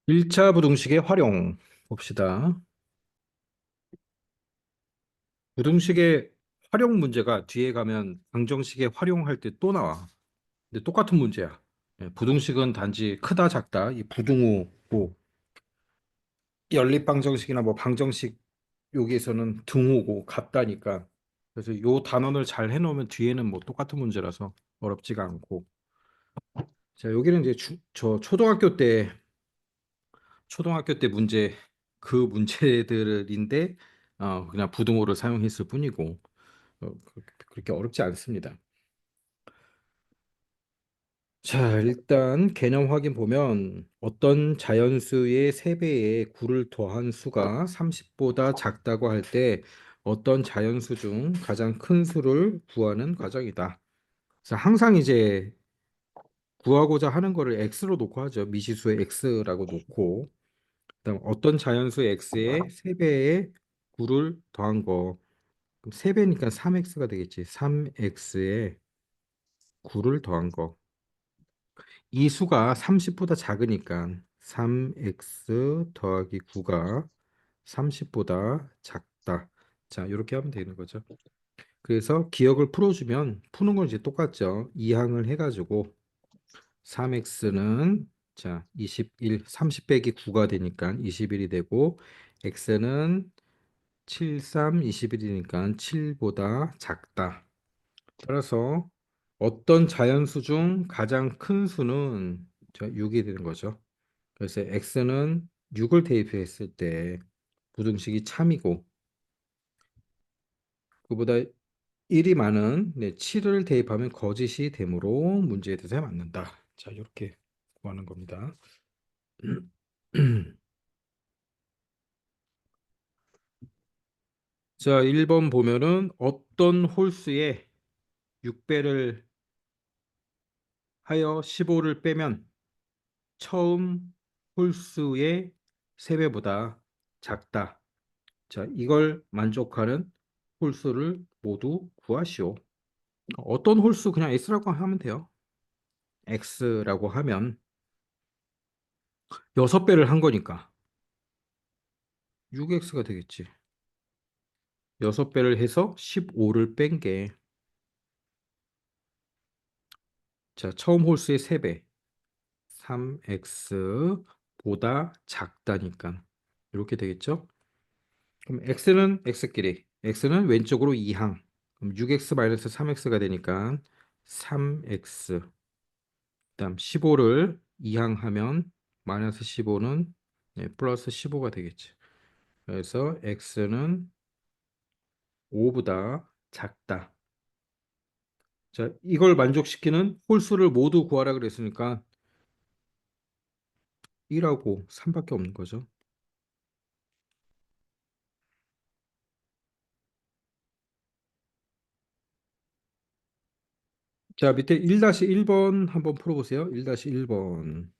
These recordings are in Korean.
1차 부등식의 활용 봅시다. 부등식의 활용 문제가 뒤에 가면 방정식의 활용할 때 또 나와. 근데 똑같은 문제야. 부등식은 단지 크다 작다 이 부등호고 연립방정식이나 뭐 방정식 여기에서는 등호고 같다니까. 그래서 요 단원을 잘 해놓으면 뒤에는 뭐 똑같은 문제라서 어렵지가 않고. 자, 여기는 이제 저 초등학교 때 문제 그 문제들인데 그냥 부등호를 사용했을 뿐이고 그렇게 어렵지 않습니다. 자, 일단 개념 확인 보면 어떤 자연수의 3배의 9를 더한 수가 30보다 작다고 할 때 어떤 자연수 중 가장 큰 수를 구하는 과정이다. 그래서 항상 이제 구하고자 하는 거를 x로 놓고 하죠. 미지수의 x라고 놓고 그다음 어떤 자연수 x의 3배의 9를 더한 거. 그럼 3배니까 3x가 되겠지. 3x에 9를 더한 거. 이 수가 30보다 작으니까 3x 더하기 9가 30보다 작다. 자, 이렇게 하면 되는 거죠. 그래서 기억을 풀어주면 푸는 건 이제 똑같죠. 이항을 해가지고 3x는 자 21, 30 빼기 9가 되니까 21이 되고 x는 7, 3, 21이니까 7보다 작다. 따라서 어떤 자연수 중 가장 큰 수는 6이 되는 거죠. 그래서 x는 6을 대입했을 때 부등식이 참이고 그보다 1이 많은 7을 대입하면 거짓이 되므로 문제의 대상에 맞는다. 자, 이렇게 구하는 겁니다. 자, 1번 보면은 어떤 홀수에 6배를 하여 15를 빼면 처음 홀수의 3배보다 작다. 자, 이걸 만족하는 홀수를 모두 구하시오. 어떤 홀수 그냥 x라고 하면 돼요. x라고 하면 6배를 한 거니까 6x가 되겠지. 6배를 해서 15를 뺀 게, 자, 처음 홀수의 3배, 3x보다 작다니까. 이렇게 되겠죠? 그럼 x는 x끼리, x는 왼쪽으로 2항. 그럼 6x-3x가 되니까 3x. 그다음 15를 2항하면 마이너스 15는 플러스 15가 되겠지. 그래서 x는 5보다 작다. 자, 이걸 만족시키는 홀수를 모두 구하라 그랬으니까 1하고 3밖에 없는 거죠. 자, 밑에 1-1번 한번 풀어보세요. 1-1번.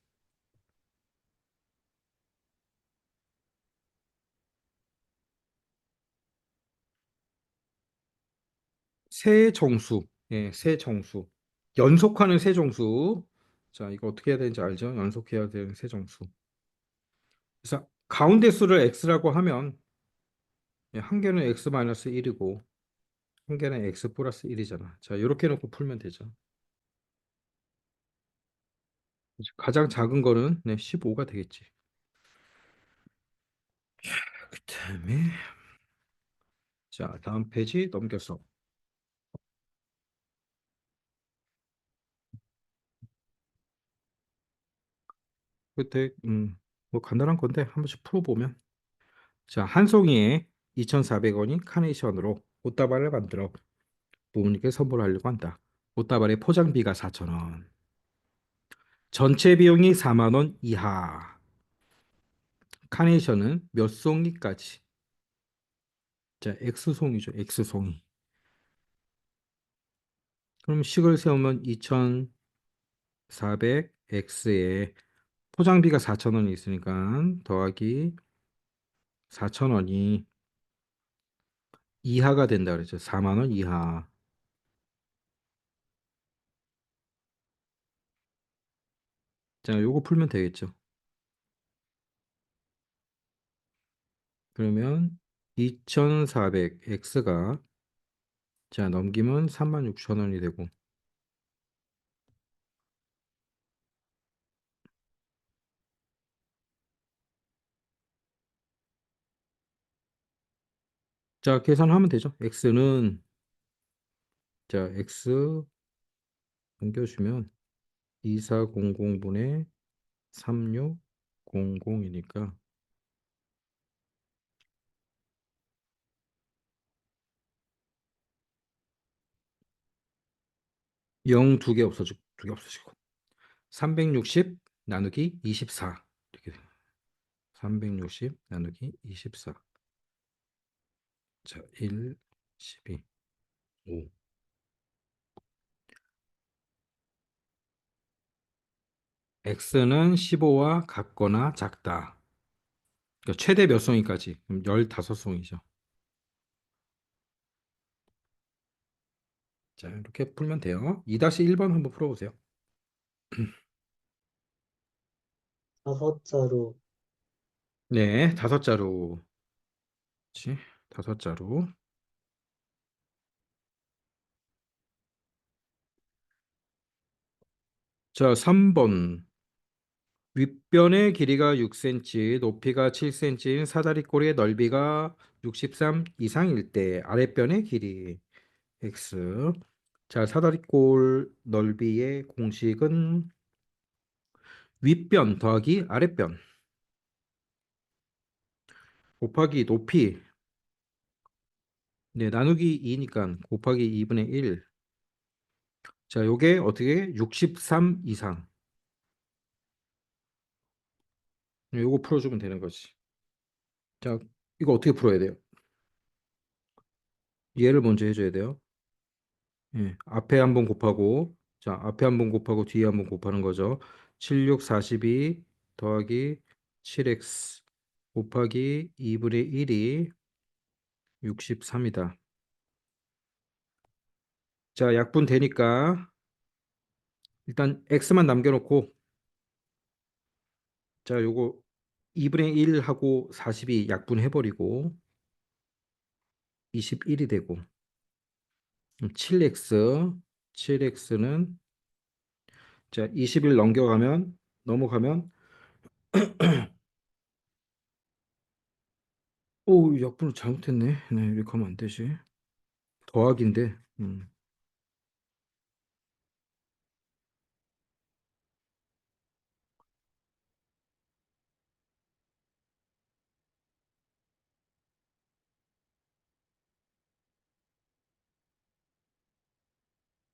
세정수. 예, 세정수. 연속하는 세정수. 자, 이거 어떻게 해야 되는지 알죠? 연속해야 되는 세정수. 그래서 가운데 수를 x라고 하면 한 개는 x-1이고 한 개는 x 플러스 1이잖아. 자, 이렇게 놓고 풀면 되죠. 가장 작은 거는 15가 되겠지. 그다음에 자, 다음 페이지 넘겨서 그때 뭐 간단한 건데 한 번씩 풀어보면 자, 한 송이에 2,400원인 카네이션으로 꽃다발을 만들어 부모님께 선물하려고 한다. 꽃다발의 포장비가 4,000원. 전체 비용이 4만 원 이하. 카네이션은 몇 송이까지? 자, X송이죠. X송이. 그럼 식을 세우면 2,400X에 포장비가 4,000원이 있으니까 더하기 4,000원이 이하가 된다 그랬죠. 4만 원 이하. 자, 요거 풀면 되겠죠. 그러면 2400x가 자, 넘기면 36,000원이 되고. 자, 계산하면 되죠. x는 자, x 넘겨주면 2400분의 3600이니까 0 두 개 없어지고 두 개 없어지고 360 나누기 24 이렇게 돼요. 360 나누기 24 자, 1, 12, 5 x는 15와 같거나 작다. 그러니까 최대 몇 송이까지? 그럼 15송이죠. 자, 이렇게 풀면 돼요. 2-1번 한번 풀어보세요. 다섯 자루, 네, 다섯 자루. 그렇지? 다섯 자루. 자, 3번. 윗변의 길이가 6cm, 높이가 7cm인 사다리꼴의 넓이가 63 이상일 때 아랫변의 길이 x. 자, 사다리꼴 넓이의 공식은 윗변 더하기 아랫변 곱하기 높이. 네, 나누기 2니까 곱하기 2분의 1. 자, 요게 어떻게 63 이상. 네, 요거 풀어주면 되는 거지. 자, 이거 어떻게 풀어야 돼요? 얘를 먼저 해줘야 돼요. 예, 앞에 한번 곱하고, 자, 앞에 한번 곱하고 뒤에 한번 곱하는 거죠. 76, 42 더하기 7x 곱하기 2분의 1이 63이다. 자, 약분 되니까 일단 x만 남겨놓고, 자, 요거 2분의 1하고 42 약분해버리고 21이 되고 7x, 7x는 자, 20일 넘어가면 오, 약분을 잘못했네. 네, 이렇게 하면 안 되지. 더하기인데.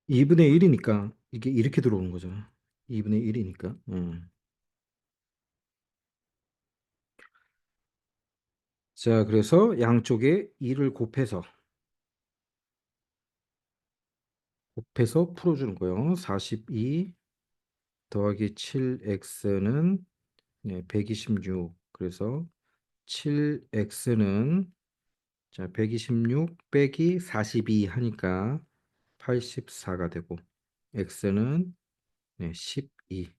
2분의 1이니까 이게 이렇게 들어오는 거잖아. 2분의 1이니까. 자, 그래서 양쪽에 2를 곱해서 풀어주는 거예요. 42 더하기 7x는 네, 126. 그래서 7x는 자, 126 빼기 42 하니까 84가 되고 x는 네, 12.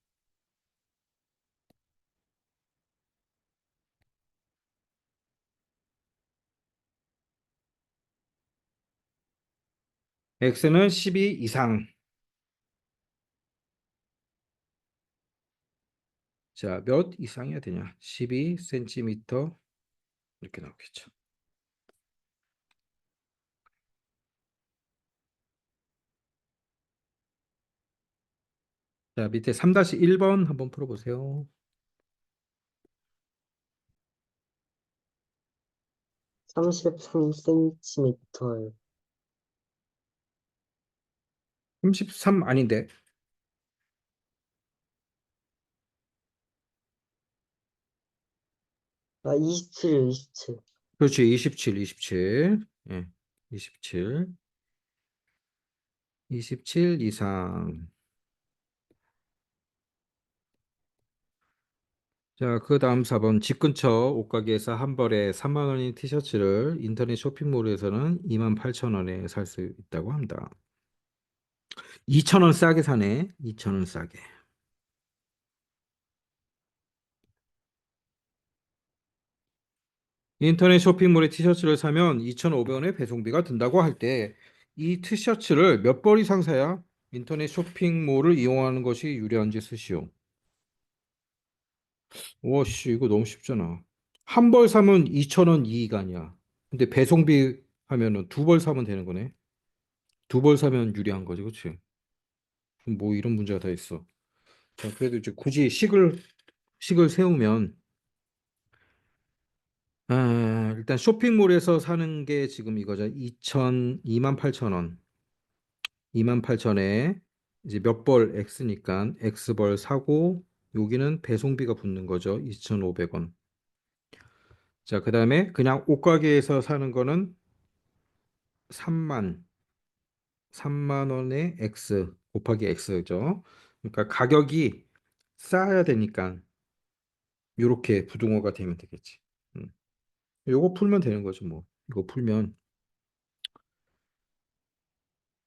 x는 12 이상. 자, 몇 이상이어야 되냐? 12cm 이렇게 나오겠죠. 자, 밑에 3-1번 한번 풀어보세요. 33cm, 33 아닌데. 아, 27, 27. 그렇지, 27, 27. 예, 27. 27 이상. 자, 그 다음 4번. 집 근처 옷가게에서 한 벌에 3만 원인 티셔츠를 인터넷 쇼핑몰에서는 2만 8천 원에 살 수 있다고 합니다. 2천 원 싸게 사네. 2천 원 싸게. 인터넷 쇼핑몰에 티셔츠를 사면 2,500원의 배송비가 든다고 할 때 이 티셔츠를 몇 벌 이상 사야 인터넷 쇼핑몰을 이용하는 것이 유리한지 쓰시오. 와씨, 이거 너무 쉽잖아. 한 벌 사면 2,000원 이익 아니야. 근데 배송비 하면은 두 벌 사면 되는 거네. 두 벌 사면 유리한 거지, 그치? 뭐 이런 문제가 다 있어. 자, 그래도 이제 굳이 식을 세우면 일단 쇼핑몰에서 사는 게 지금 이거죠. 28,000원. 28,000에 이제 몇 벌 X니까 X벌 사고 여기는 배송비가 붙는 거죠. 2,500원. 자, 그다음에 그냥 옷가게에서 사는 거는 3만 3만 원에 X 곱하기 X죠. 그러니까 가격이 싸야 되니까 이렇게 부등호가 되면 되겠지. 음. 요거 풀면 되는 거죠, 뭐. 이거 풀면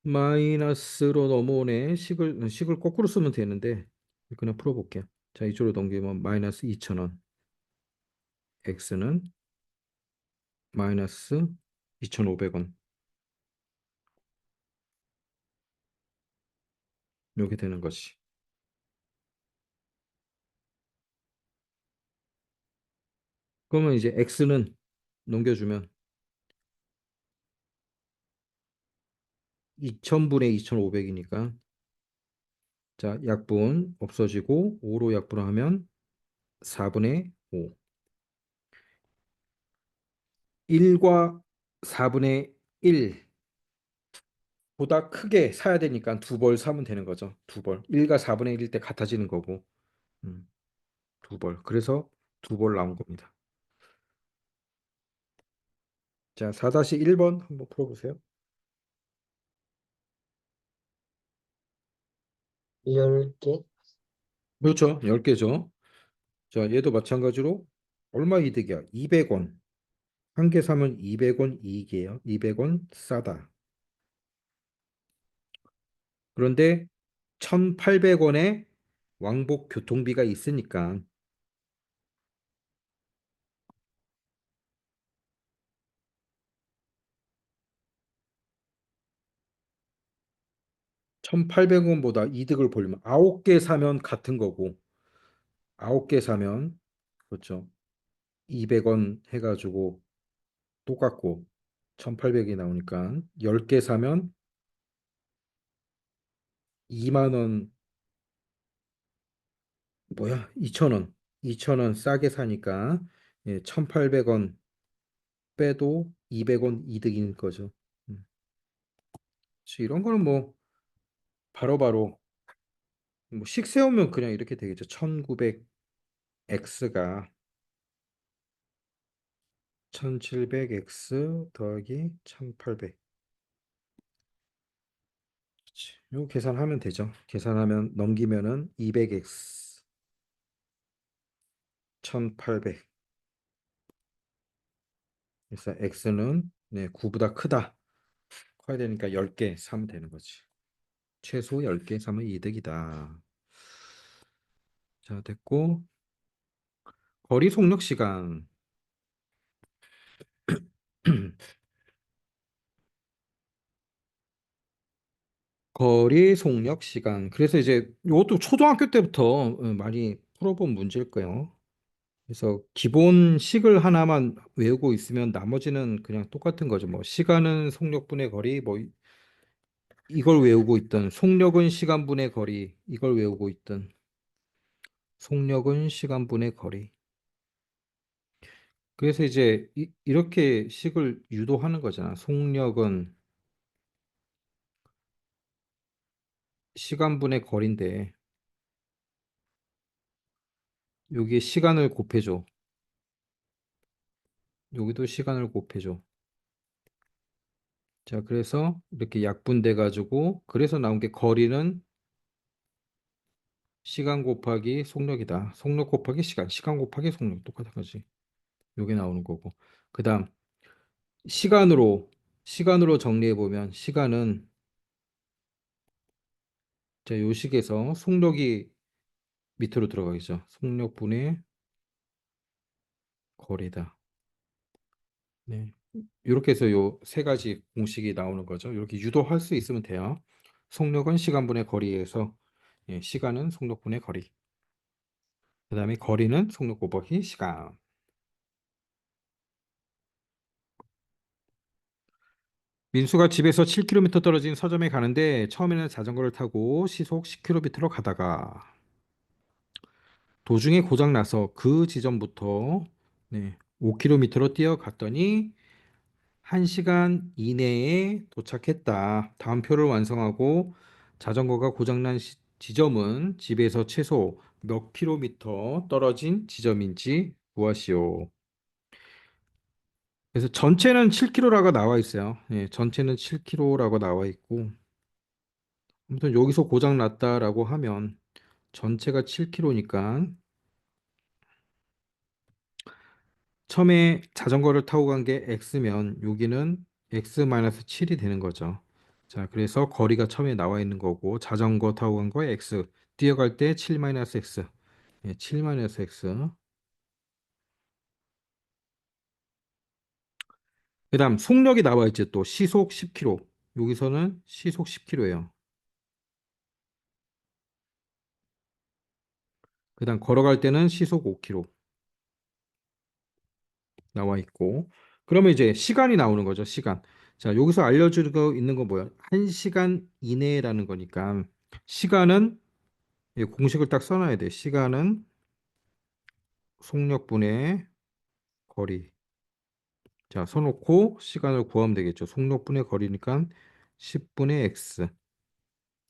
마이너스로 넘어오네. 식을 거꾸로 쓰면 되는데 그냥 풀어볼게요. 자, 이쪽으로 넘기면 마이너스 2,000원. x는 마이너스 2,500원. 이렇게 되는 거지. 그러면 이제 x는 넘겨주면 2,000분의 2,500이니까 자, 약분 없어지고 5로 약분하면 4분의 5. 1과 4분의 1 보다 크게 사야 되니까 두 벌 사면 되는 거죠. 두 벌. 1과 4분의 1일 때 같아지는 거고. 음, 두 벌. 그래서 두 벌 나온 겁니다. 자, 4-1번 한번 풀어보세요. 10개? 그렇죠. 10개죠. 자, 얘도 마찬가지로 얼마 이득이야? 200원. 한 개 사면 200원 이익이에요. 200원 싸다. 그런데 1,800원의 왕복 교통비가 있으니까 1,800원보다 이득을 보려면 9개 사면 같은 거고 9개 사면 그렇죠. 200원 해가지고 똑같고 1,800이 나오니까 10개 사면 2만 원 뭐야? 2,000원. 2,000원 싸게 사니까 예, 1,800원 빼도 200원 이득인 거죠. 음. 그치, 이런 거는 뭐 바로바로 뭐식 세우면 그냥 이렇게 되겠죠. 1,900x가 1,700x 더하기 1,800. 요 계산하면 되죠. 계산하면 넘기면은 200x 1,800. 그래서 x는 네, 9보다 크다. 커야 되니까 10개 사면 되는 거지. 최소 10개 사면 이득이다. 자, 됐고 거리 속력 시간. 거리 속력 시간. 그래서 이제 이것도 초등학교 때부터 많이 풀어본 문제일 거예요. 그래서 기본 식을 하나만 외우고 있으면 나머지는 그냥 똑같은 거죠. 뭐 시간은 속력분의 거리, 뭐 이걸 외우고 있던 속력은 시간분의 거리, 이걸 외우고 있던 속력은 시간분의 거리. 그래서 이제 이렇게 식을 유도하는 거잖아. 속력은 시간분의 거리인데 여기에 시간을 곱해줘. 여기도 시간을 곱해줘. 자, 그래서 이렇게 약분돼 가지고 그래서 나온 게 거리는 시간 곱하기 속력이다. 속력 곱하기 시간, 시간 곱하기 속력 똑같은 거지. 요게 나오는 거고. 그다음 시간으로 시간으로 정리해 보면 시간은 자, 요 식에서 속력이 밑으로 들어가겠죠. 속력분의 거리다. 네. 이렇게 해서 요 세 가지 공식이 나오는 거죠. 이렇게 유도할 수 있으면 돼요. 속력은 시간분의 거리에서 예, 시간은 속력분의 거리. 그다음에 거리는 속력 곱하기 시간. 민수가 집에서 7km 떨어진 서점에 가는데 처음에는 자전거를 타고 시속 10km로 가다가 도중에 고장 나서 그 지점부터 네, 5km로 뛰어갔더니 1시간 이내에 도착했다. 다음표를 완성하고 자전거가 고장난 지점은 집에서 최소 몇 킬로미터 떨어진 지점인지 구하시오. 그래서 전체는 7km라고 나와 있어요. 예, 전체는 7km라고 나와 있고 아무튼 여기서 고장 났다라고 하면 전체가 7km니까 처음에 자전거를 타고 간 게 x면 여기는 x-7이 되는 거죠. 자, 그래서 거리가 처음에 나와 있는 거고 자전거 타고 간 거에 x, 뛰어갈 때 7-x. 예, 7-x. 그다음 속력이 나와 있지 또 시속 10km. 여기서는 시속 10km예요. 그다음 걸어갈 때는 시속 5km 나와 있고 그러면 이제 시간이 나오는 거죠, 시간. 자, 여기서 알려주고 있는 건 뭐야? 1시간 이내라는 거니까 시간은 이 공식을 딱 써놔야 돼. 시간은 속력분의 거리. 자, 써놓고 시간을 구하면 되겠죠. 속력분의 거리니까 10분의 x.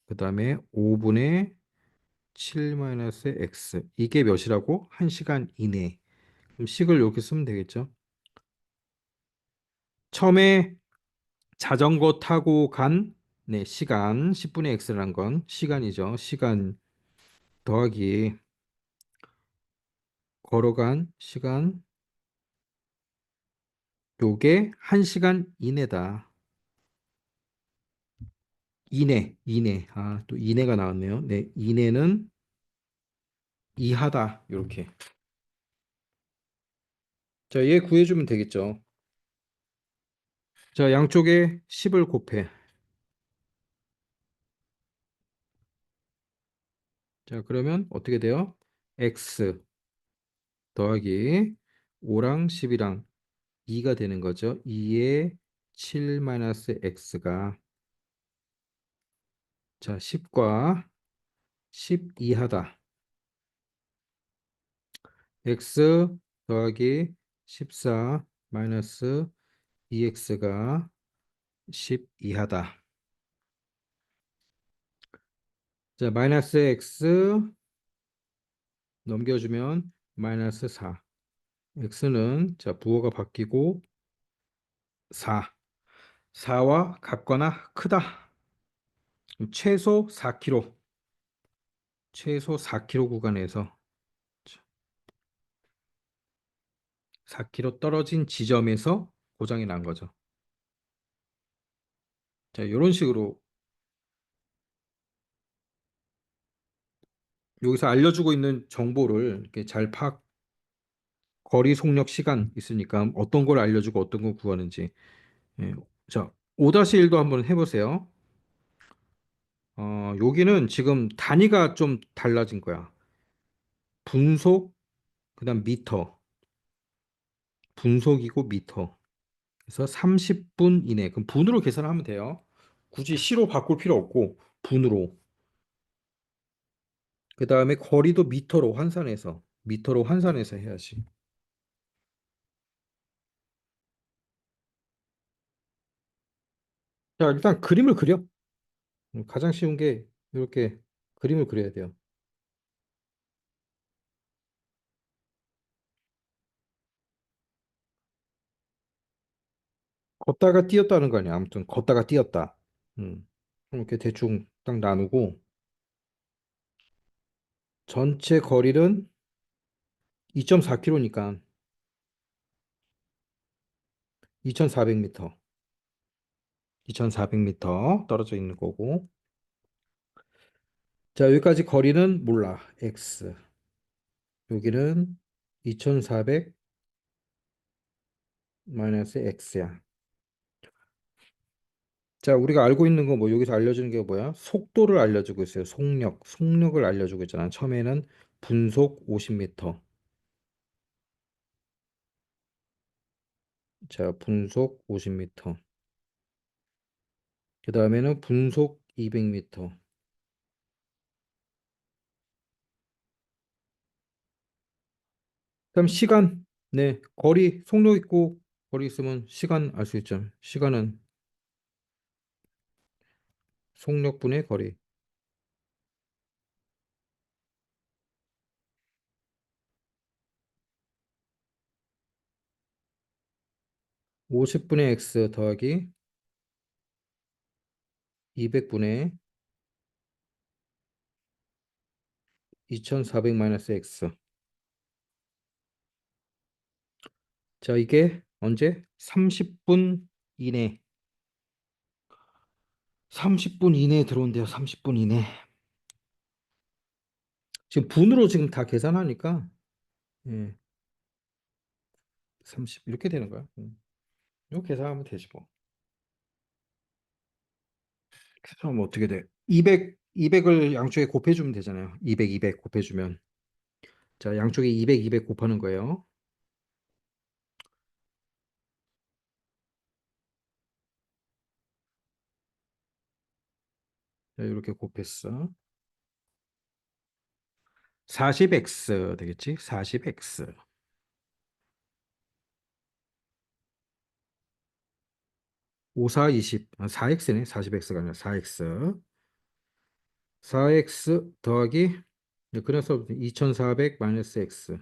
그 다음에 5분의 7-x. 이게 몇이라고? 1시간 이내. 그럼 식을 이렇게 쓰면 되겠죠. 처음에 자전거 타고 간 네, 시간 10분의 x라는 건 시간이죠. 시간 더하기 걸어간 시간 요게 1시간 이내다. 이내. 아, 또 이내가 나왔네요. 네, 이내는 이하다. 이렇게. 자, 얘 구해주면 되겠죠. 자, 양쪽에 10을 곱해. 자, 그러면 어떻게 돼요? x 더하기 5랑 10이랑 2가 되는 거죠. 2에 7-x가 자, 10과 10 이하다. x 더하기 14 마이너스 2x가 10 이하다. 자, 마이너스 x 넘겨주면 마이너스 4. x는 자, 부호가 바뀌고 4. 4와 같거나 크다. 그럼 최소 4km. 최소 4km 구간에서 4km 떨어진 지점에서 고장이 난 거죠. 자, 이런 식으로 여기서 알려주고 있는 정보를 이렇게 잘 거리, 속력, 시간 있으니까 어떤 걸 알려주고 어떤 걸 구하는지. 예. 자, 5-1도 한번 해보세요. 여기는 지금 단위가 좀 달라진 거야. 분속, 그다음 미터. 분속이고 미터. 그래서 30분 이내. 그럼 분으로 계산하면 돼요. 굳이 시로 바꿀 필요 없고 분으로. 그다음에 거리도 미터로 환산해서 해야지. 자, 일단 그림을 그려. 가장 쉬운 게 이렇게 그림을 그려야 돼요. 걷다가 뛰었다는 거 아니야. 아무튼 걷다가 뛰었다. 그럼 이렇게 대충 딱 나누고 전체 거리는 2.4km니까 2,400m. 2,400m 떨어져 있는 거고. 자, 여기까지 거리는 몰라. x. 여기는 2,400 마이너스 x야. 자, 우리가 알고 있는 거 뭐 여기서 알려주는 게 뭐야? 속도를 알려주고 있어요. 속력을 알려주고 있잖아. 처음에는 분속 50m. 자, 분속 50m. 그 다음에는 분속 200m. 그럼 시간, 네, 거리, 속력 있고 거리 있으면 시간 알 수 있죠. 시간은 속력분의 거리. 50분의 x 더하기 200분의 2400 마이너스 x. 자, 이게 언제? 30분 이내. 30분 이내에 들어온대요. 30분 이내. 지금 분으로 지금 다 계산하니까 예, 30 이렇게 되는 거야. 이거 계산하면 되지 뭐. 계산하면 어떻게 돼? 200을 양쪽에 곱해주면 되잖아요. 200 곱해주면. 자, 양쪽에 200 곱하는 거예요. 자, 이렇게 곱했어. 40x 되겠지? 40x. 5, 4, 20. 4x네. 40x가 아니라 4x. 4x 더하기 네, 그래서 2400 마이너스 x.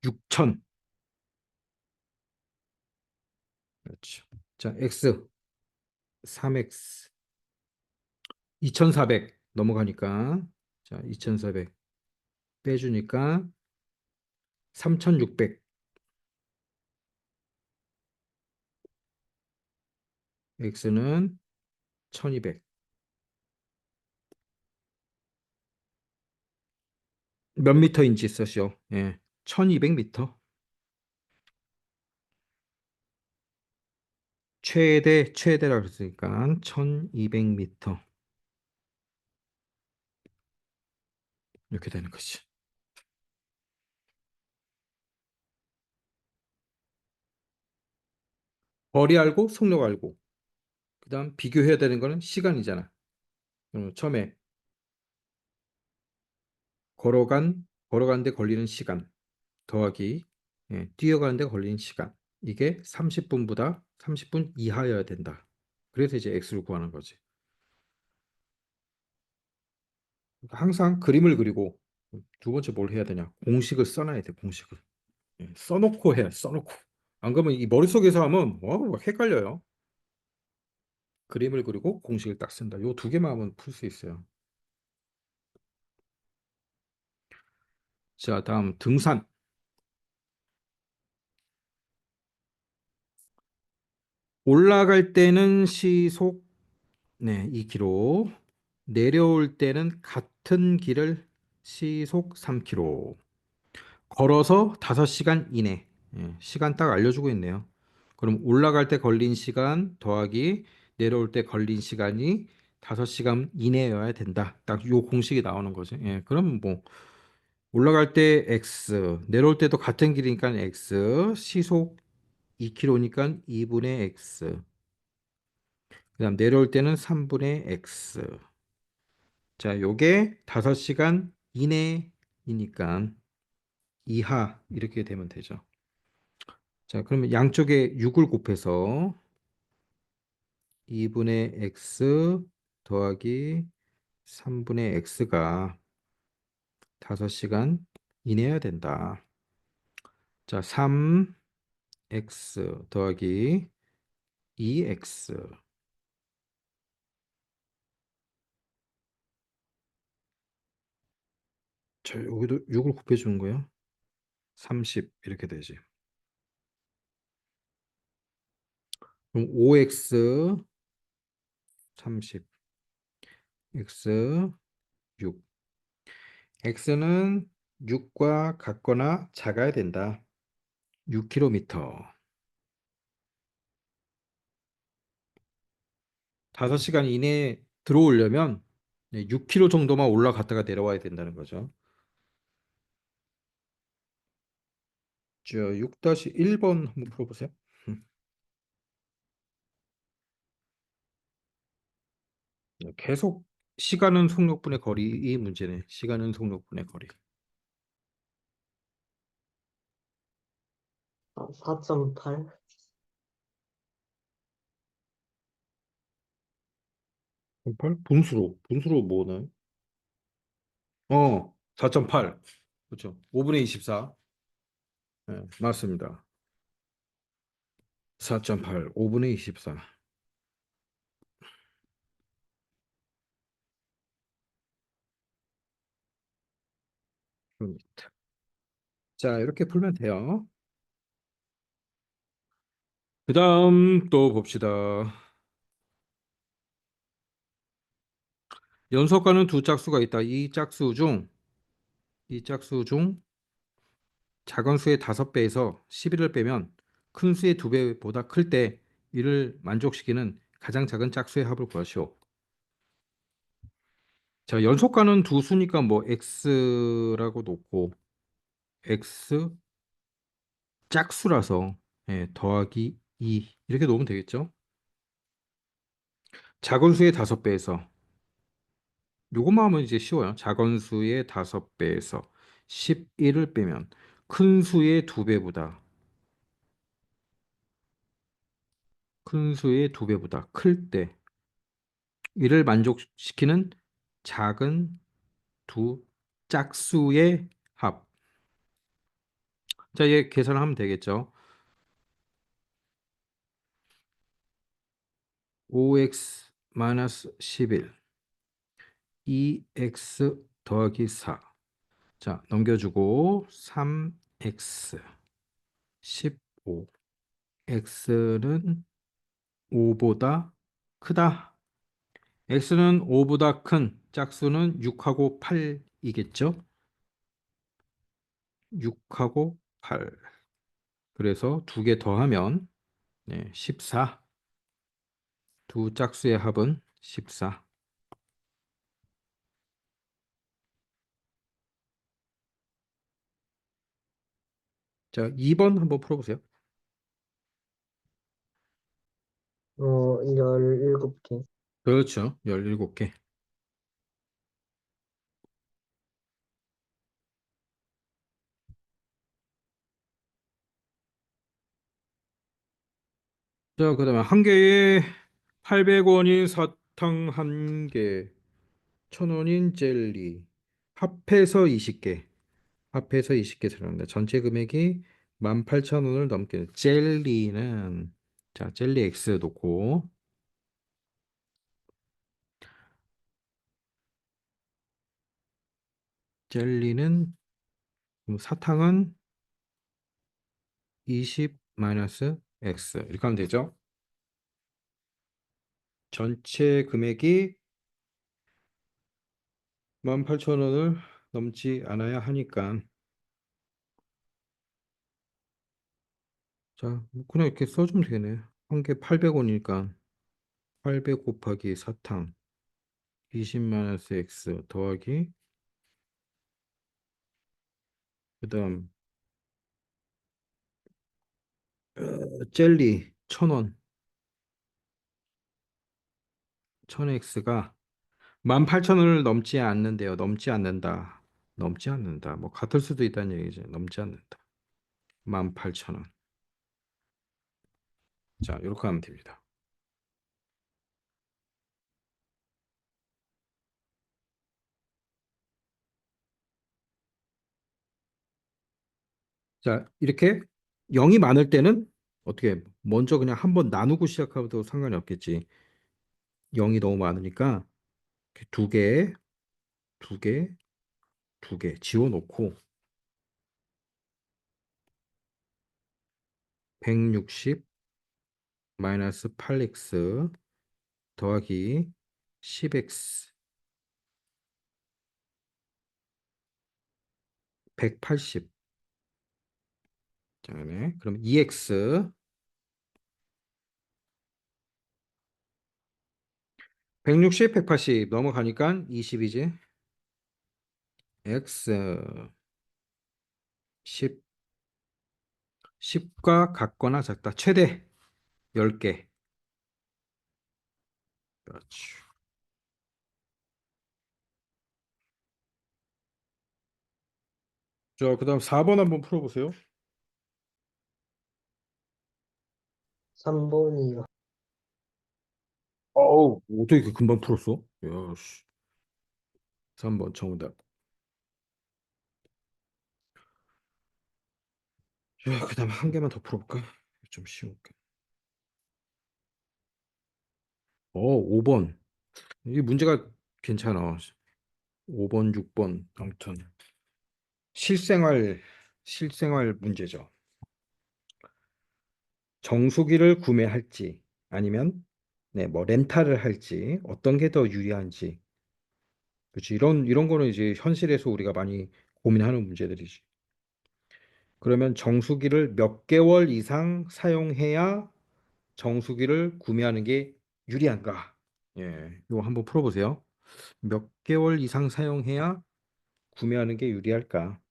6000. 그렇죠. 자, x 3x 2400 넘어가니까 자, 2400 빼주니까 3600. x는 1200. 몇 미터인지 쓰시오. 예. 1200m. 최대라고 했으니까 1200m. 이렇게 되는 거지. 거리 알고 속력 알고. 그다음 비교해야 되는 거는 시간이잖아. 처음에 걸어가는데 걸리는 시간 더하기 예, 뛰어가는데 걸리는 시간. 이게 30분보다 30분 이하여야 된다. 그래서 이제 x를 구하는 거지. 그러니까 항상 그림을 그리고 두 번째 뭘 해야 되냐? 공식을 써놔야 돼. 공식을. 예, 써놓고 해. 써놓고. 안 그러면 이 머릿속에서 하면 막 헷갈려요. 그림을 그리고 공식을 딱 쓴다. 요 두 개만 하면 풀 수 있어요. 자, 다음 등산. 올라갈 때는 시속 네, 2km. 내려올 때는 같은 길을 시속 3km. 걸어서 5시간 이내. 예, 시간 딱 알려주고 있네요. 그럼 올라갈 때 걸린 시간 더하기 내려올 때 걸린 시간이 5시간 이내여야 된다. 딱 요 공식이 나오는 거죠. 예, 그럼 뭐 올라갈 때 x, 내려올 때도 같은 길이니까 x, 시속 2km니까 2분의 x. 그다음 내려올 때는 3분의 x. 자, 요게 5시간 이내이니까 이하 이렇게 되면 되죠. 자, 그러면 양쪽에 6을 곱해서 2분의 x 더하기 3분의 x가 5시간 이내여야 된다. 자, 3x 더하기 2x. 자, 여기도 6을 곱해주는 거예요. 30 이렇게 되지. 그럼 5x 30 x 6. x는 6과 같거나 작아야 된다. 6km. 5시간 이내에 들어오려면 6km 정도만 올라갔다가 내려와야 된다는 거죠. 자, 6-1번 한번 풀어보세요. 음, 계속 시간은 속력분의 거리 이 문제네. 시간은 속력분의 거리. 4.8? 8? 분수로 뭐는? 4.8. 그렇죠. 5분의 24. 네, 맞습니다. 4.8, 5분의 24. 킬로미터. 자, 이렇게 풀면 돼요. 그 다음 또 봅시다. 연속과는 두 짝수가 있다. 이 짝수 중 작은 수의 5배에서 11을 빼면 큰 수의 2배보다 클 때 이를 만족시키는 가장 작은 짝수의 합을 구하시오. 자, 연속과는 두 수니까 뭐 x라고 놓고 x 짝수라서 더하기 2 이렇게 놓으면 되겠죠? 작은 수의 5배에서 요것만 하면 이제 쉬워요. 작은 수의 5배에서 11을 빼면 큰 수의 2배보다 클 때 이를 만족시키는 작은 두 짝수의 합. 자, 얘 계산을 하면 되겠죠. 5x-11 2x 더하기 4. 자, 넘겨주고 3x 15. x는 5보다 크다. x는 5보다 큰 짝수는 6하고 8이겠죠? 6하고 8. 그래서 두 개 더하면 14. 두 짝수의 합은 14. 자, 2번 한번 풀어보세요. 17개. 그렇죠. 17개. 자, 그다음에 한 개에 800원인 사탕 한 개, 1,000원인 젤리. 합해서 20개. 합해서 20개 들어간다. 전체 금액이 18,000원을 넘게. 젤리는 자, 젤리 X 놓고 젤리는 사탕은 20 마이너스 X 이렇게 하면 되죠. 전체 금액이 18,000원을 넘지 않아야 하니까 자, 뭐 그냥 이렇게 써주면 되네. 한 개 800원이니까 800 곱하기 사탕 20 마이너스 X 더하기 그다음 젤리 1,000원 1000X가 18,000원을 넘지 않는데요. 넘지 않는다. 넘지 않는다. 뭐 같을 수도 있다는 얘기죠. 넘지 않는다. 18,000원. 자, 이렇게 하면 됩니다. 자, 이렇게 0이 많을 때는 어떻게 먼저 그냥 한번 나누고 시작하도 상관이 없겠지. 0이 너무 많으니까 이렇게 두 개, 두 개, 두 개 지워놓고 160 마이너스 8x 더하기 10x 180. 자, 네. 그럼 EX 160, 180 넘어가니까 20이지. X 10, 10과 같거나 작다. 최대 10개. 그렇지. 자, 그다음 4번 한번 풀어보세요. 3번이요. 어우, 어떻게 이렇게 금방 풀었어? 야, 씨. 3번 정답. 자, 그다음 한 개만 더 풀어볼까? 좀 쉬울게. 5번. 이 문제가 괜찮아. 5번, 6번. 아무튼 실생활 문제죠. 정수기를 구매할지 아니면 네, 뭐 렌탈을 할지 어떤 게 더 유리한지. 그렇지. 이런 거는 이제 현실에서 우리가 많이 고민하는 문제들이지. 그러면 정수기를 몇 개월 이상 사용해야 정수기를 구매하는 게 유리한가? 예, 이거 한번 풀어보세요. 몇 개월 이상 사용해야 구매하는 게 유리할까?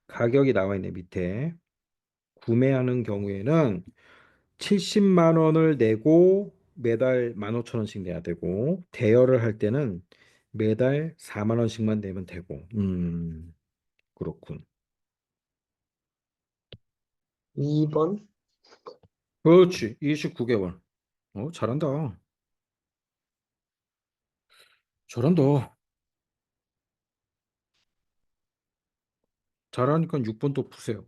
가격이 나와 있네, 밑에. 구매하는 경우에는 70만 원을 내고 매달 15,000원씩 내야 되고, 대여를 할 때는 매달 4만 원씩만 내면 되고. 그렇군. 2번? 그렇지. 29개월. 잘한다. 잘한다. 잘하니까 6번 또 푸세요.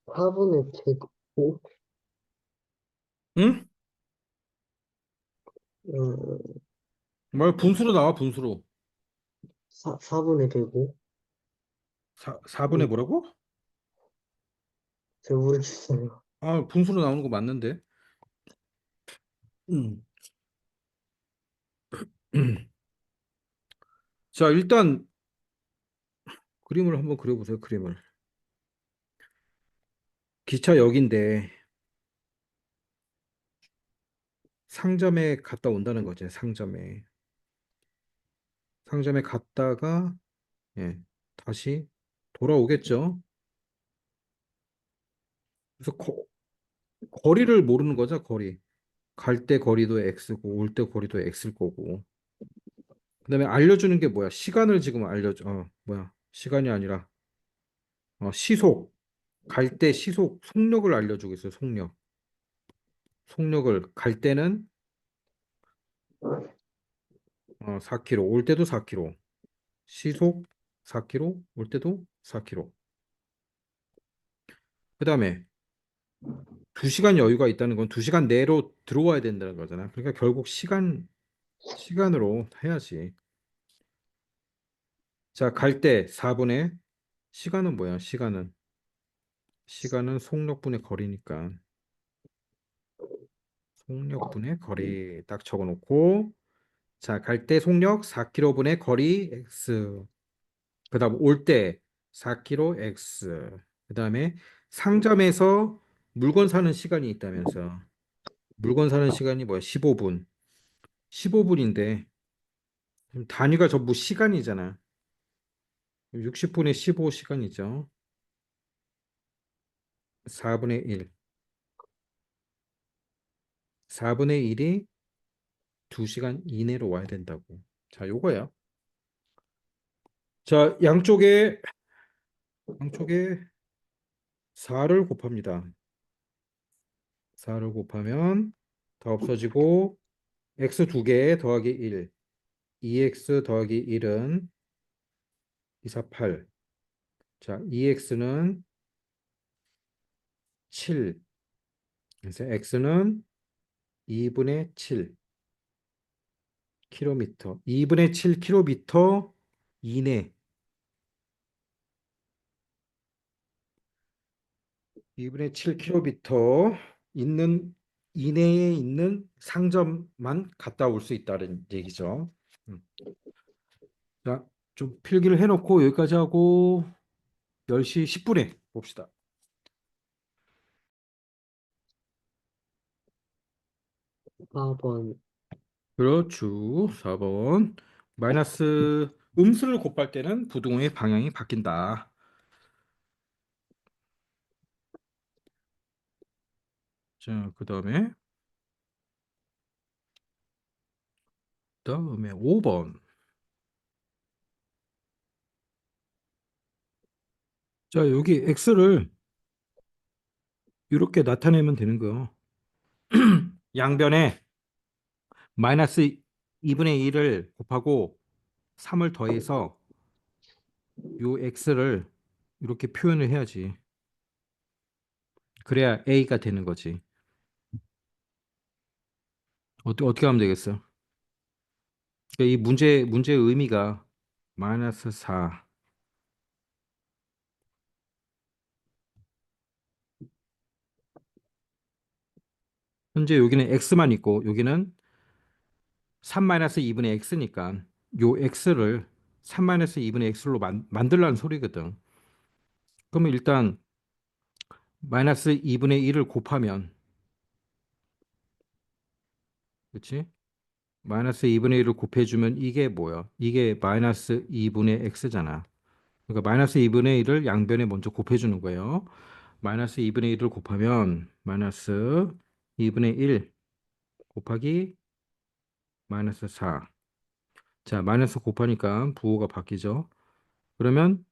4분의 105? 응? 음, 말 분수로 나와, 분수로. 4분의 105? 4분의 뭐라고? 잘 모르겠어요. 아, 분수로 나오는 거 맞는데. 음. 자, 일단 그림을 한번 그려보세요, 그림을. 기차역인데 상점에 갔다 온다는 거지, 상점에. 상점에 갔다가, 예, 다시 돌아오겠죠. 그래서 거리를 모르는 거죠, 거리. 갈 때 거리도 X고, 올 때 거리도 X일 거고. 그다음에 알려주는 게 뭐야? 시간을 지금 알려줘. 뭐야? 시간이 아니라, 시속. 갈 때 시속, 속력을 알려주고 있어요, 속력. 속력을 갈 때는 4km, 올 때도 4km. 시속 4km, 올 때도 4km. 그다음에 2시간 여유가 있다는 건 2시간 내로 들어와야 된다는 거잖아. 그러니까 결국 시간으로 해야지. 자, 갈 때 4분의 시간은 뭐야? 시간은 속력분의 거리니까 속력분의 거리 딱 적어놓고 자, 갈 때 속력 4km분의 거리 x. 그다음 올 때 4km x. 그다음에 상점에서 물건 사는 시간이 있다면서. 물건 사는 시간이 뭐야? 15분. 15분인데 단위가 전부 시간이잖아. 60분의 15시간이죠. 4분의 1. 4분의 1이 2시간 이내로 와야 된다고. 자, 요거야. 자, 양쪽에 4를 곱합니다. 4를 곱하면 다 없어지고 x 2개 더하기 1. 2x 더하기 1은 2, 4, 8. 자, 2x는 7. 그래서 x는 2분의 7 킬로미터. 2분의 7 킬로미터 이내. 2분의 7 킬로미터 있는 이내에 있는 상점만 갔다 올 수 있다는 얘기죠. 음. 자, 좀 필기를 해놓고 여기까지 하고 10시 10분에 봅시다. 4번. 그렇죠. 4번. 마이너스 음수를 곱할 때는 부등호의 방향이 바뀐다. 자, 그다음에 5번. 자, 여기 x를 이렇게 나타내면 되는 거예요. 양변에 마이너스 2분의 1을 곱하고 3을 더해서 요 x를 이렇게 표현을 해야지. 그래야 a가 되는 거지. 어떻게 하면 되겠어? 그러니까 이 문제의 의미가 마이너스 4. 현재 여기는 x만 있고 여기는 3 마이너스 2분의 x니까 요 x를 3 마이너스 2분의 x로 만들라는 소리거든. 그러면 일단 마이너스 2분의 1을 곱하면, 그렇지? 마이너스 2분의 1을 곱해주면 이게 뭐야? 이게 마이너스 2분의 x잖아. 그러니까 마이너스 2분의 1을 양변에 먼저 곱해주는 거예요. 마이너스 2분의 1을 곱하면 마이너스 2분의 1 곱하기 마이너스 4. 자, 마이너스 곱하니까 부호가 바뀌죠. 그러면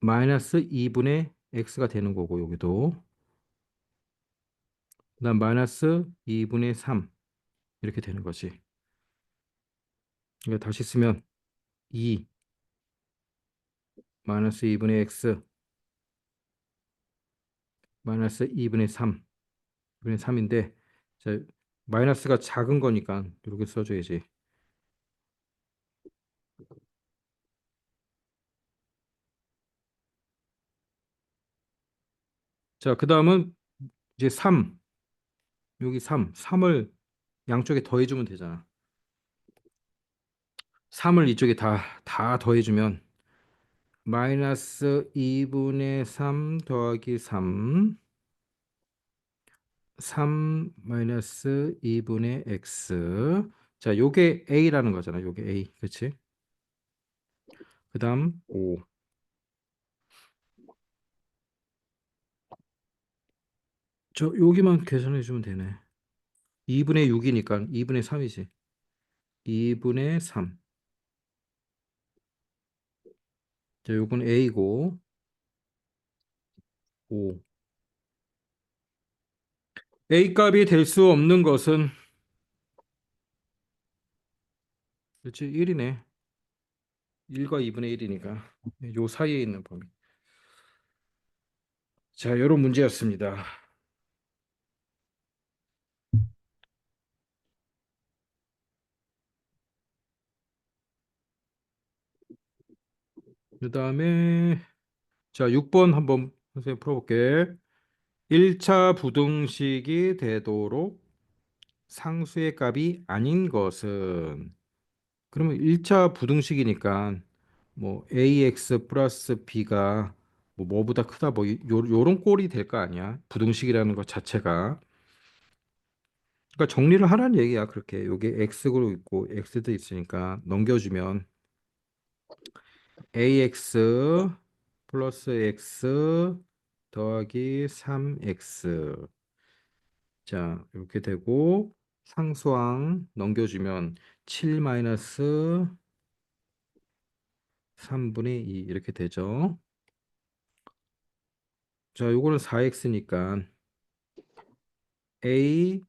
마이너스 2분의 x가 되는 거고 여기도. 그다음 마이너스 2분의 3 이렇게 되는 거지. 이거 다시 쓰면 2 마이너스 2분의 x 마이너스 2분의 3 2분의 3인데 자, 마이너스가 작은 거니까 이렇게 써줘야지. 자, 그다음은 이제 3 여기 3을 양쪽에 더해주면 되잖아. 3을 이쪽에 다 더해주면 마이너스 2분의 3 더하기 3 마이너스 2분의 x. 자, 요게 a라는 거잖아. 요게 a. 그렇지? 그다음 5. 저 여기만 계산해 주면 되네. 2분의 6이니까 2분의 3이지. 2분의 3. 자, 요건 a고 5. a 값이 될 수 없는 것은 그렇지? 1이네. 1과 2분의 1이니까 요 사이에 있는 범위. 자, 요런 문제였습니다. 그다음에 자, 6번 한번 선생님 풀어볼게. 1차 부등식이 되도록 상수의 값이 아닌 것은 그러면 1차 부등식이니까 뭐 ax 플러스 b가 뭐보다 크다 뭐 요런 꼴이 될 거 아니야. 부등식이라는 것 자체가. 그러니까 정리를 하라는 얘기야. 그렇게 요게 x로 있고 x도 있으니까 넘겨주면 ax 플러스 x 더하기 3x. 자, 이렇게 되고 상수항 넘겨주면 7 마이너스 3분의 2 이렇게 되죠. 자, 요거는 4x니까 a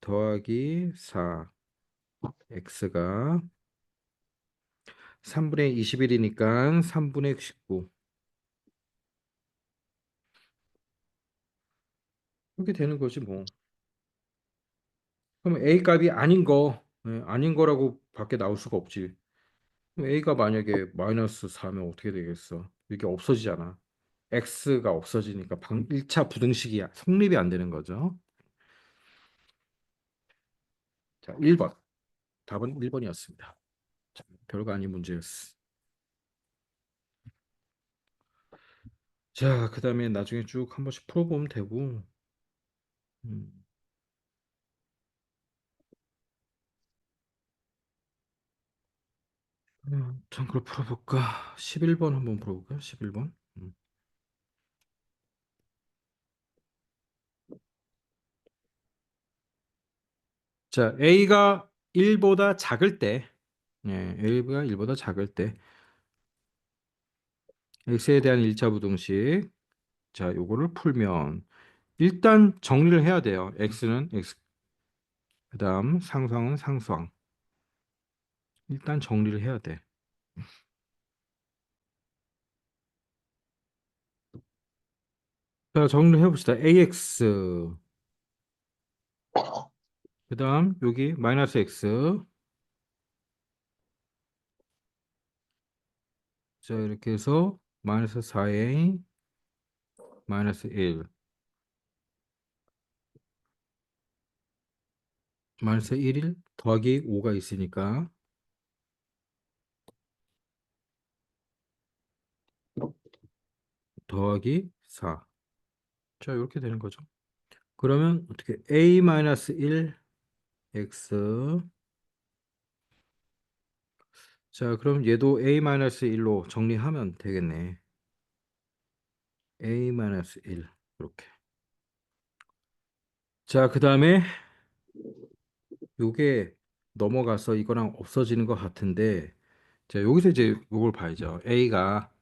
더하기 4x가 3분의 21이니까 3분의 19 이렇게 되는 거지 뭐. 그럼 a 값이 아닌 거 아닌 거라고 밖에 나올 수가 없지. 그럼 a가 만약에 마이너스 4면 어떻게 되겠어? 이게 없어지잖아. x가 없어지니까 1차 부등식이 성립이 안 되는 거죠. 자, 1번. 답은 1번이었습니다. 자, 별거 아닌 문제였어. 자, 그다음에 나중에 쭉 한 번씩 풀어보면 되고. 음. 참고로 풀어볼까? 11번 한번 풀어볼까요? 11번. 자, A가 1보다 작을 때, A가 1보다 작을 때, X에 대한 1차 부등식. 자, 요거를 풀면, 일단 정리를 해야 돼요. X는 X, 그 다음 상수항은 상수항. 일단 정리를 해야 돼. 자, 정리를 해봅시다. AX, 그 다음 여기 마이너스 X. 자, 이렇게 해서 마이너스 4A, 마이너스 1, 마이너스 1일 더하기 5가 있으니까 더하기 4. 자, 이렇게 되는 거죠. 그러면 어떻게 A 마이너스 1 X. 자, 그럼 얘도 A 마이너스 1로 정리하면 되겠네. A 마이너스 1 이렇게. 자, 그다음에 요게 넘어가서 이거랑 없어지는 것 같은데, 자, 여기서 이제 이걸 봐야죠. A가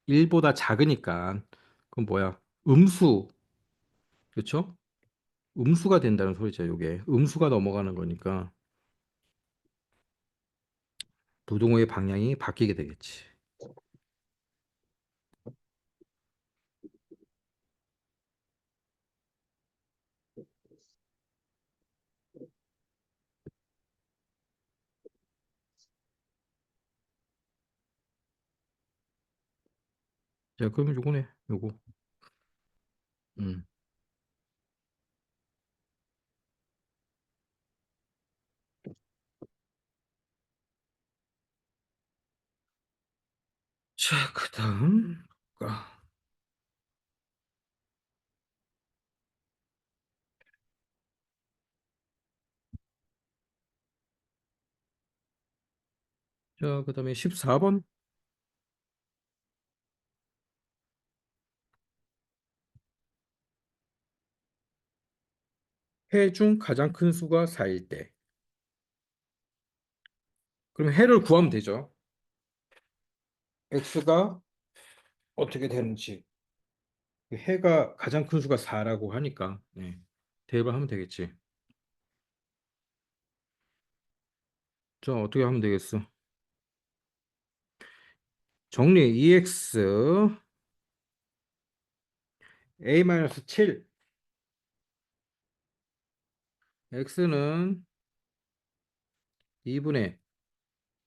1보다 작으니까 그럼 뭐야? 음수. 그렇죠? 음수가 된다는 소리죠, 요게. 음수가 넘어가는 거니까 부등호의 방향이 바뀌게 되겠지. 자, 그러면 요거네. 요거. 음. 자, 그다음 자, 그다음에 14번. 해 중 가장 큰 수가 4일 때. 그럼 해를 구하면 되죠. x가 어떻게 되는지. 해가 가장 큰 수가 4라고 하니까 대입을 하면 되겠지. 자, 어떻게 하면 되겠어? 정리. 2x a-7. x는 2분의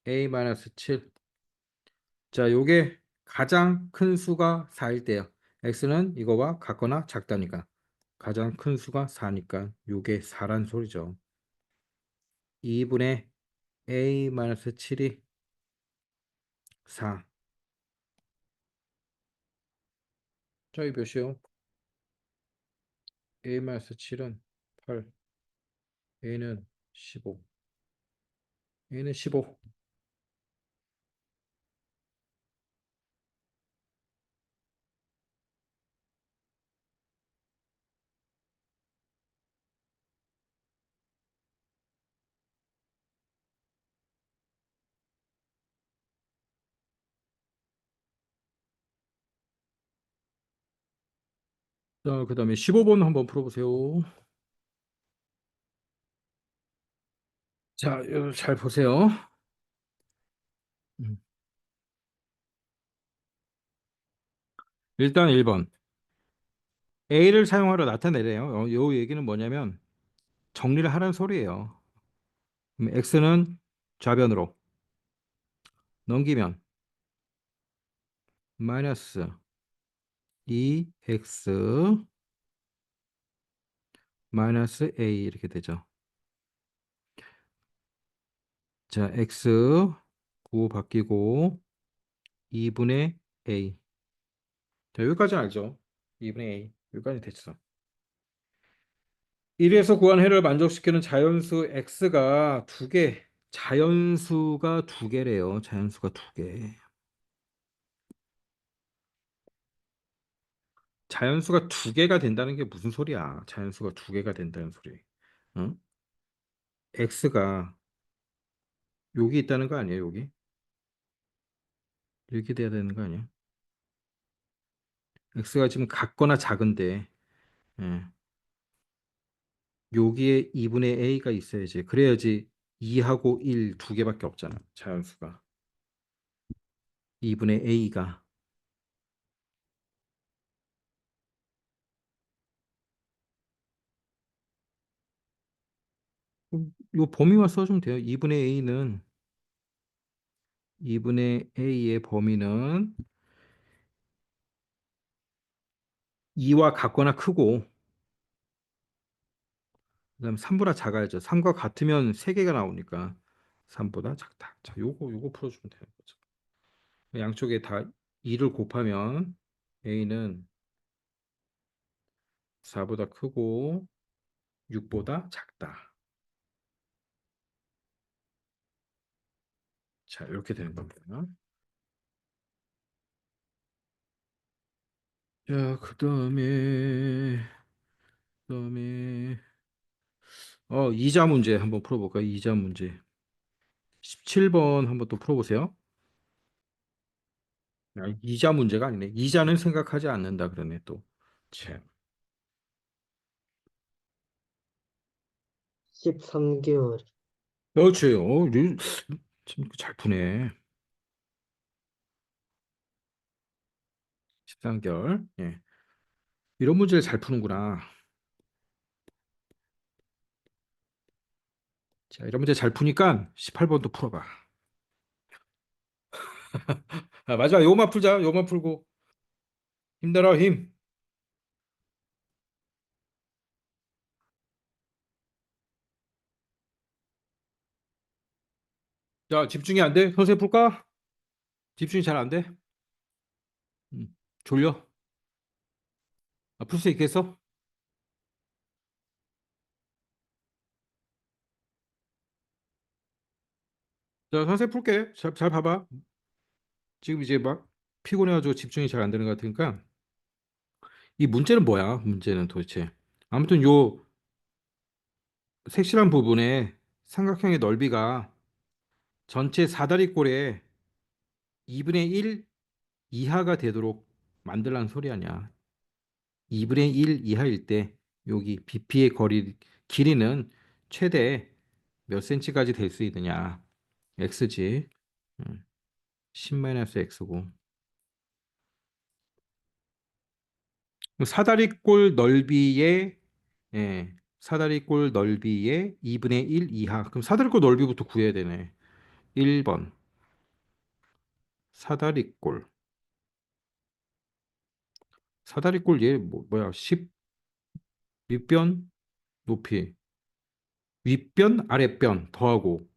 a-7. 자, 요게 가장 큰 수가 4일 때요. x는 이거와 같거나 작다니까. 가장 큰 수가 4니까 요게 4란 소리죠. 2분의 a-7이 4. 자, 이 몇이요? a-7은 8, a는 15. a는 15. 자, 그다음에 15번 한번 풀어보세요. 자, 이거 잘 보세요. 음. 일단 1번. a를 사용하러 나타내래요. 요 얘기는 뭐냐면 정리를 하라는 소리예요. 그럼 x는 좌변으로 넘기면 마이너스 2x 마이너스 a 이렇게 되죠. 자, x 9 바뀌고 2분의 a. 자, 여기까지 알죠? 2분의 a. 여기까지 됐어. 1에서 구한 해를 만족시키는 자연수 x가 두 개. 자연수가 두 개래요. 자연수가 두 개. 자연수가 두 개가 된다는 게 무슨 소리야? 자연수가 두 개가 된다는 소리. 응? x가 여기 있다는 거 아니에요, 여기? 이렇게 돼야 되는 거 아니야? x가 지금 같거나 작은데, 예. 여기에 2분의 a가 있어야지. 그래야지 2하고 1 두 개밖에 없잖아. 자연수가. 2분의 a가. 요 범위만 써주면 돼요. 2분의 a의 범위는 2와 같거나 크고, 그다음 3보다 작아야죠. 3과 같으면 3개가 나오니까 3보다 작다. 자, 요거 풀어주면 되는 거죠. 양쪽에 다 2를 곱하면 a는 4보다 크고 6보다 작다. 자, 이렇게 되는 겁니다. 자, 그다음에 이자 문제 한번 풀어볼까요? 이자 문제. 17번 한번 또 풀어보세요. 이자 문제가 아니네. 이자는 생각하지 않는다 그러네 또. 참. 13개월. 그렇지. 참잘 푸네. 13개월. 예. 이런 문제를 잘 푸는구나. 자, 이런 문제 잘 푸니까 18번도 풀어봐. 마지막 요만 풀자. 요만 풀고 힘내라 힘. 자, 집중이 안 돼? 선생님 풀까? 집중이 잘 안 돼? 음, 졸려? 풀 수 있겠어? 자, 선생님 풀게. 잘 봐봐. 지금 이제 막 피곤해가지고 집중이 잘 안 되는 것 같으니까 이 문제는 뭐야? 문제는 도대체. 아무튼 요 색칠한 부분에 삼각형의 넓이가 전체 사다리꼴의 2분의 1 이하가 되도록 만들라는 소리 아니야. 2분의 1 이하일 때 여기 BP의 길이는 최대 몇 cm까지 될 수 있느냐? x지. 10-x고. 사다리꼴 넓이의 사다리꼴 넓이의 2분의 1 이하. 그럼 사다리꼴 넓이부터 구해야 되네. 1번. 사다리꼴. 사다리꼴 얘 뭐야? 10 윗변 높이. 윗변 아랫변 더하고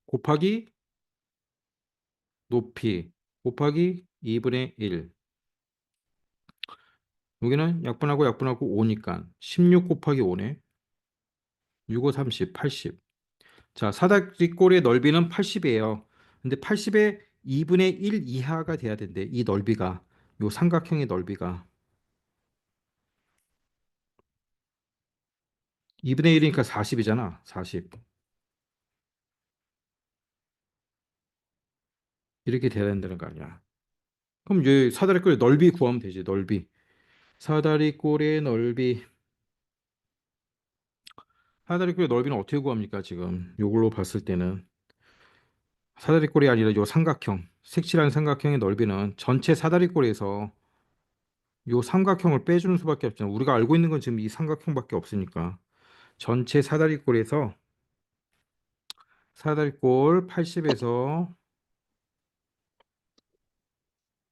곱하기 높이 곱하기 2분의 1. 여기는 약분하고 5니까 16 곱하기 5네. 6, 5, 30, 80. 자, 사다리꼴의 넓이는 80이에요. 근데 80의 2분의 1 이하가 돼야 된대. 이 넓이가. 요 삼각형의 넓이가. 2분의 1이니까 40이잖아. 40. 이렇게 돼야 된다는 거 아니야. 그럼 얘 사다리꼴의 넓이 구하면 되지. 넓이. 사다리꼴의 넓이. 사다리꼴의 넓이는 어떻게 구합니까, 지금? 요걸로 봤을 때는. 사다리꼴이 아니라 요 삼각형. 색칠한 삼각형의 넓이는 전체 사다리꼴에서 요 삼각형을 빼주는 수밖에 없잖아. 우리가 알고 있는 건 지금 이 삼각형밖에 없으니까. 전체 사다리꼴에서 사다리꼴 80에서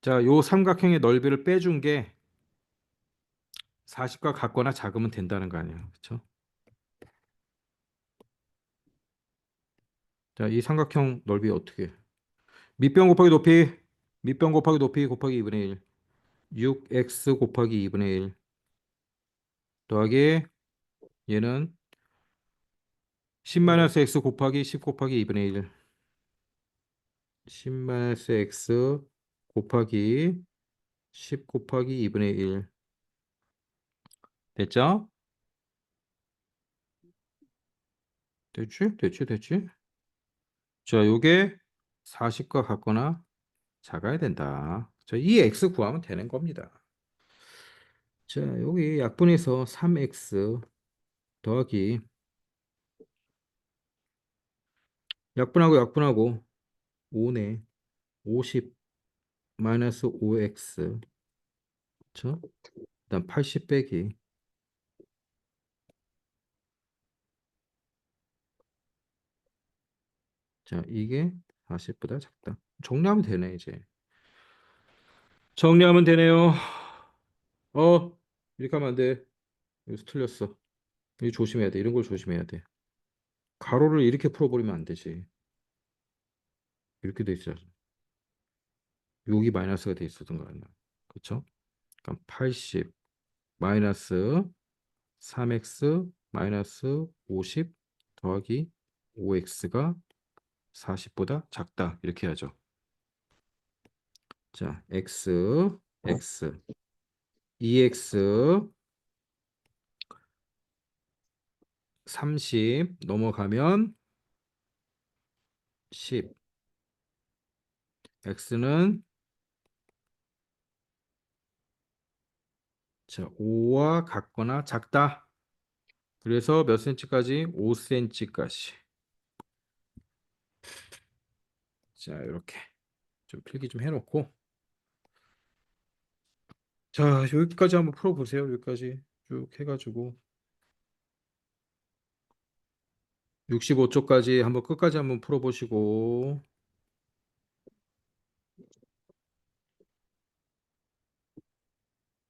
자, 요 삼각형의 넓이를 빼준 게 40과 같거나 작으면 된다는 거 아니야. 그렇죠? 자, 이 삼각형 넓이 어떻게? 밑변 곱하기 높이, 밑변 곱하기 높이 곱하기 2분의 1. 6x 곱하기 2분의 1 더하기 얘는 10 x 곱하기 10 곱하기 2분의 1. 10 x 곱하기 10 곱하기 2분의 1. 됐죠? 됐지? 됐지? 됐지? 자, 요게 40과 같거나 작아야 된다. 자, 이 x 구하면 되는 겁니다. 자, 여기 약분해서 3x 더하기 약분하고 약분하고 5네. 50 마이너스 5x. 그쵸? 그다음 80 빼기. 자, 이게 40보다 작다. 정리하면 되네, 이제. 정리하면 되네요. 이렇게 하면 안 돼. 여기서 틀렸어. 이거 조심해야 돼. 이런 걸 조심해야 돼. 가로를 이렇게 풀어버리면 안 되지. 이렇게 돼 있어야지. 여기 마이너스가 돼 있었던 거 아니야. 그쵸? 그러니까 80 마이너스 3x 마이너스 50 더하기 5x가 40보다 작다. 이렇게 하죠. 자, x 2x 30 넘어가면 10 x는 자, 5와 같거나 작다. 그래서 몇 cm까지? 5cm까지. 자, 이렇게 좀 필기 좀 해놓고 자, 여기까지 한번 풀어보세요. 여기까지 쭉 해가지고 65쪽까지 한번 끝까지 한번 풀어보시고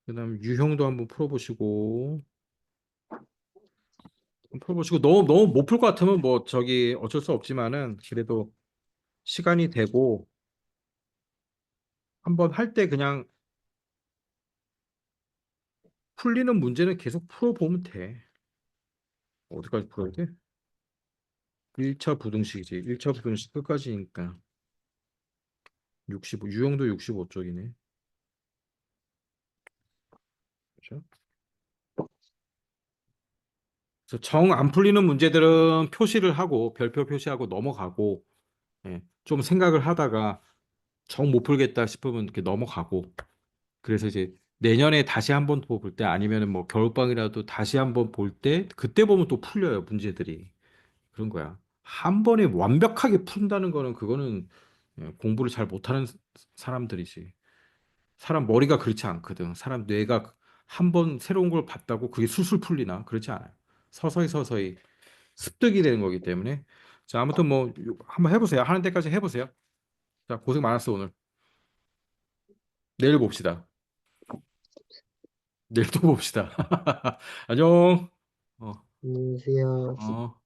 그다음 유형도 한번 풀어보시고 너무 못 풀 것 같으면 뭐 저기 어쩔 수 없지만은 그래도 시간이 되고 한번 할 때 그냥 풀리는 문제는 계속 풀어보면 돼. 어디까지 풀어야 돼? 1차 부등식이지. 1차 부등식 끝까지니까 65 유형도 65쪽이네. 그렇죠? 그래서 정 안 풀리는 문제들은 표시를 하고 별표 표시하고 넘어가고 좀 생각을 하다가 정 못 풀겠다 싶으면 이렇게 넘어가고 그래서 이제 내년에 다시 한번 더 볼 때 아니면은 뭐 겨울방이라도 다시 한번 볼 때 그때 보면 또 풀려요 문제들이 그런 거야 한 번에 완벽하게 푼다는 거는 그거는 공부를 잘 못하는 사람들이지 사람 머리가 그렇지 않거든 사람 뇌가 한 번 새로운 걸 봤다고 그게 술술 풀리나 그렇지 않아요 서서히 서서히 습득이 되는 거기 때문에 자 아무튼 뭐 한번 해보세요 하는 데까지 해보세요 자 고생 많았어 오늘 내일 봅시다 내일 또 봅시다 안녕 어, 안녕하세요. 어.